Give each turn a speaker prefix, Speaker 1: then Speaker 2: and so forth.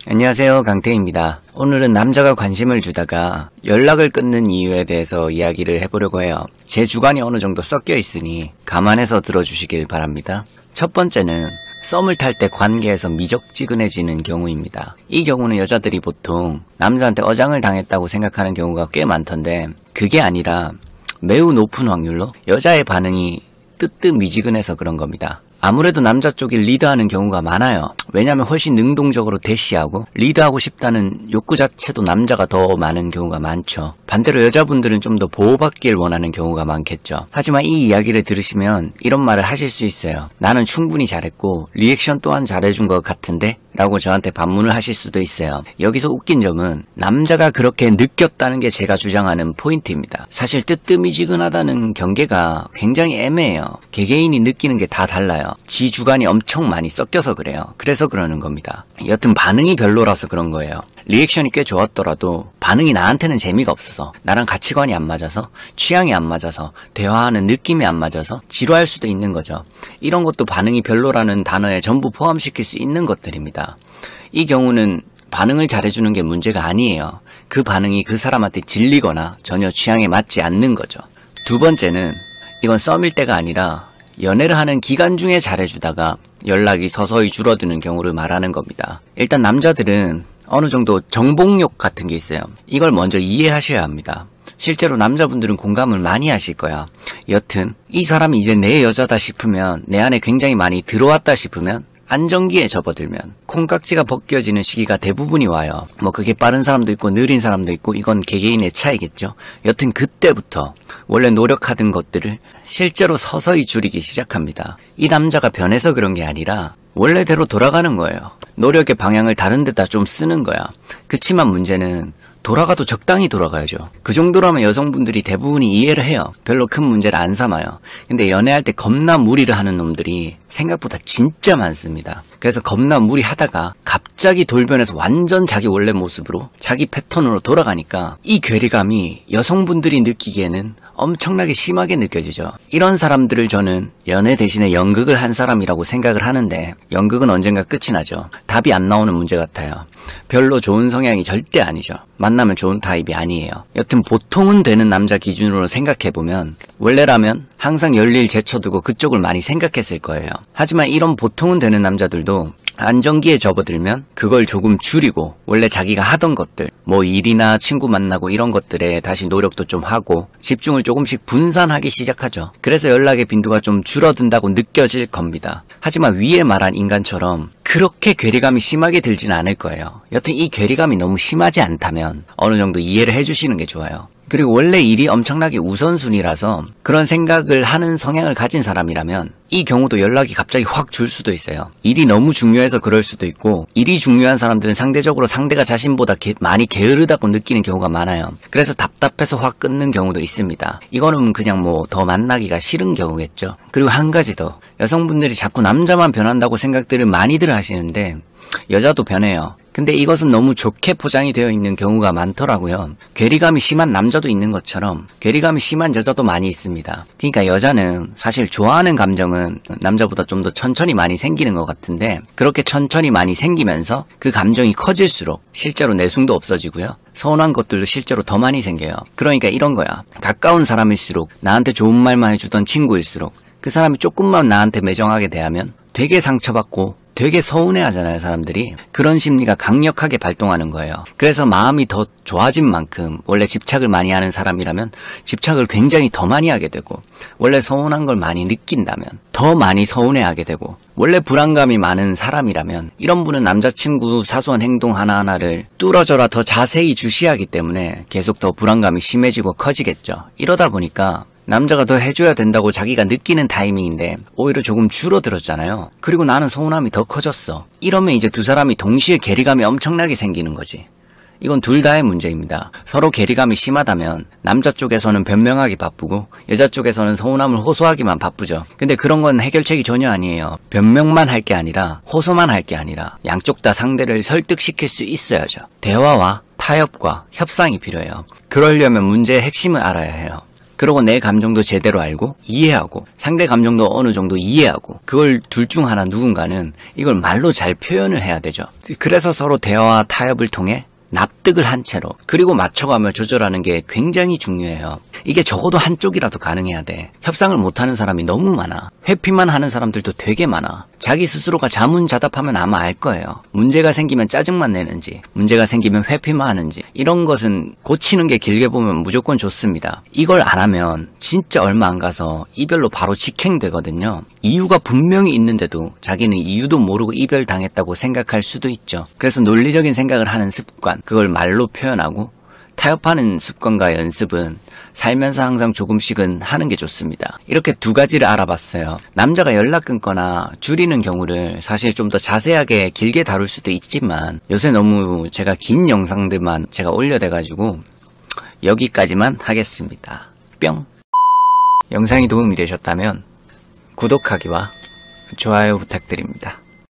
Speaker 1: 안녕하세요, 강태입니다. 오늘은 남자가 관심을 주다가 연락을 끊는 이유에 대해서 이야기를 해보려고 해요. 제 주관이 어느 정도 섞여 있으니 감안해서 들어주시길 바랍니다. 첫 번째는 썸을 탈 때 관계에서 미적지근해지는 경우입니다. 이 경우는 여자들이 보통 남자한테 어장을 당했다고 생각하는 경우가 꽤 많던데, 그게 아니라 매우 높은 확률로 여자의 반응이 뜨뜻미지근해서 그런 겁니다. 아무래도 남자 쪽이 리드하는 경우가 많아요. 왜냐하면 훨씬 능동적으로 대시하고 리드하고 싶다는 욕구 자체도 남자가 더 많은 경우가 많죠. 반대로 여자분들은 좀 더 보호받길 원하는 경우가 많겠죠. 하지만 이 이야기를 들으시면 이런 말을 하실 수 있어요. 나는 충분히 잘했고 리액션 또한 잘해준 것 같은데? 라고 저한테 반문을 하실 수도 있어요. 여기서 웃긴 점은 남자가 그렇게 느꼈다는 게 제가 주장하는 포인트입니다. 사실 뜨뜻미지근하다는 경계가 굉장히 애매해요. 개개인이 느끼는 게 다 달라요. 지 주관이 엄청 많이 섞여서 그래요. 그래서 그러는 겁니다. 여튼 반응이 별로라서 그런 거예요. 리액션이 꽤 좋았더라도 반응이 나한테는 재미가 없어서, 나랑 가치관이 안 맞아서, 취향이 안 맞아서, 대화하는 느낌이 안 맞아서 지루할 수도 있는 거죠. 이런 것도 반응이 별로라는 단어에 전부 포함시킬 수 있는 것들입니다. 이 경우는 반응을 잘해주는 게 문제가 아니에요. 그 반응이 그 사람한테 질리거나 전혀 취향에 맞지 않는 거죠. 두 번째는 이건 썸일 때가 아니라 연애를 하는 기간 중에 잘해주다가 연락이 서서히 줄어드는 경우를 말하는 겁니다. 일단 남자들은 어느 정도 정복욕 같은 게 있어요. 이걸 먼저 이해하셔야 합니다. 실제로 남자분들은 공감을 많이 하실 거야. 여튼 이 사람이 이제 내 여자다 싶으면, 내 안에 굉장히 많이 들어왔다 싶으면 안정기에 접어들면 콩깍지가 벗겨지는 시기가 대부분이 와요. 뭐 그게 빠른 사람도 있고 느린 사람도 있고, 이건 개개인의 차이겠죠. 여튼 그때부터 원래 노력하던 것들을 실제로 서서히 줄이기 시작합니다. 이 남자가 변해서 그런 게 아니라 원래대로 돌아가는 거예요. 노력의 방향을 다른 데다 좀 쓰는 거야. 그치만 문제는 돌아가도 적당히 돌아가야죠. 그 정도라면 여성분들이 대부분이 이해를 해요. 별로 큰 문제를 안 삼아요. 근데 연애할 때 겁나 무리를 하는 놈들이 생각보다 진짜 많습니다. 그래서 겁나 무리하다가 갑자기 돌변해서 완전 자기 원래 모습으로, 자기 패턴으로 돌아가니까 이 괴리감이 여성분들이 느끼기에는 엄청나게 심하게 느껴지죠. 이런 사람들을 저는 연애 대신에 연극을 한 사람이라고 생각을 하는데, 연극은 언젠가 끝이 나죠. 답이 안 나오는 문제 같아요. 별로 좋은 성향이 절대 아니죠. 만나면 좋은 타입이 아니에요. 여튼 보통은 되는 남자 기준으로 생각해보면 원래라면 항상 열일 제쳐두고 그쪽을 많이 생각했을 거예요. 하지만 이런 보통은 되는 남자들도 안정기에 접어들면 그걸 조금 줄이고 원래 자기가 하던 것들, 뭐 일이나 친구 만나고 이런 것들에 다시 노력도 좀 하고 집중을 조금씩 분산하기 시작하죠. 그래서 연락의 빈도가 좀 줄어든다고 느껴질 겁니다. 하지만 위에 말한 인간처럼 그렇게 괴리감이 심하게 들지는 않을 거예요. 여튼 이 괴리감이 너무 심하지 않다면 어느 정도 이해를 해주시는 게 좋아요. 그리고 원래 일이 엄청나게 우선순위라서 그런 생각을 하는 성향을 가진 사람이라면 이 경우도 연락이 갑자기 확 줄 수도 있어요. 일이 너무 중요해서 그럴 수도 있고, 일이 중요한 사람들은 상대적으로 상대가 자신보다 많이 게으르다고 느끼는 경우가 많아요. 그래서 답답해서 확 끊는 경우도 있습니다. 이거는 그냥 뭐 더 만나기가 싫은 경우겠죠. 그리고 한 가지 더, 여성분들이 자꾸 남자만 변한다고 생각들을 많이들 하시는데 여자도 변해요. 근데 이것은 너무 좋게 포장이 되어 있는 경우가 많더라고요. 괴리감이 심한 남자도 있는 것처럼 괴리감이 심한 여자도 많이 있습니다. 그러니까 여자는 사실 좋아하는 감정은 남자보다 좀 더 천천히 많이 생기는 것 같은데, 그렇게 천천히 많이 생기면서 그 감정이 커질수록 실제로 내숭도 없어지고요. 서운한 것들도 실제로 더 많이 생겨요. 그러니까 이런 거야. 가까운 사람일수록, 나한테 좋은 말만 해주던 친구일수록 그 사람이 조금만 나한테 매정하게 대하면 되게 상처받고 되게 서운해하잖아요, 사람들이. 그런 심리가 강력하게 발동하는 거예요. 그래서 마음이 더 좋아진 만큼 원래 집착을 많이 하는 사람이라면 집착을 굉장히 더 많이 하게 되고, 원래 서운한 걸 많이 느낀다면 더 많이 서운해하게 되고, 원래 불안감이 많은 사람이라면 이런 분은 남자친구 사소한 행동 하나하나를 뚫어져라 더 자세히 주시하기 때문에 계속 더 불안감이 심해지고 커지겠죠. 이러다 보니까 남자가 더 해줘야 된다고 자기가 느끼는 타이밍인데 오히려 조금 줄어들었잖아요. 그리고 나는 서운함이 더 커졌어. 이러면 이제 두 사람이 동시에 괴리감이 엄청나게 생기는 거지. 이건 둘 다의 문제입니다. 서로 괴리감이 심하다면 남자 쪽에서는 변명하기 바쁘고 여자 쪽에서는 서운함을 호소하기만 바쁘죠. 근데 그런 건 해결책이 전혀 아니에요. 변명만 할 게 아니라 호소만 할 게 아니라 양쪽 다 상대를 설득시킬 수 있어야죠. 대화와 타협과 협상이 필요해요. 그러려면 문제의 핵심을 알아야 해요. 그리고 내 감정도 제대로 알고 이해하고 상대 감정도 어느 정도 이해하고 그걸 둘 중 하나 누군가는 이걸 말로 잘 표현을 해야 되죠. 그래서 서로 대화와 타협을 통해 납득을 한 채로 그리고 맞춰가며 조절하는 게 굉장히 중요해요. 이게 적어도 한쪽이라도 가능해야 돼. 협상을 못하는 사람이 너무 많아. 회피만 하는 사람들도 되게 많아. 자기 스스로가 자문자답하면 아마 알 거예요. 문제가 생기면 짜증만 내는지 문제가 생기면 회피만 하는지 이런 것은 고치는 게 길게 보면 무조건 좋습니다. 이걸 안 하면 진짜 얼마 안 가서 이별로 바로 직행되거든요. 이유가 분명히 있는데도 자기는 이유도 모르고 이별당했다고 생각할 수도 있죠. 그래서 논리적인 생각을 하는 습관, 그걸 말로 표현하고 타협하는 습관과 연습은 살면서 항상 조금씩은 하는 게 좋습니다. 이렇게 두 가지를 알아봤어요. 남자가 연락 끊거나 줄이는 경우를 사실 좀 더 자세하게 길게 다룰 수도 있지만 요새 너무 제가 긴 영상들만 제가 올려대가지고 여기까지만 하겠습니다. 뿅! 영상이 도움이 되셨다면 구독하기와 좋아요 부탁드립니다.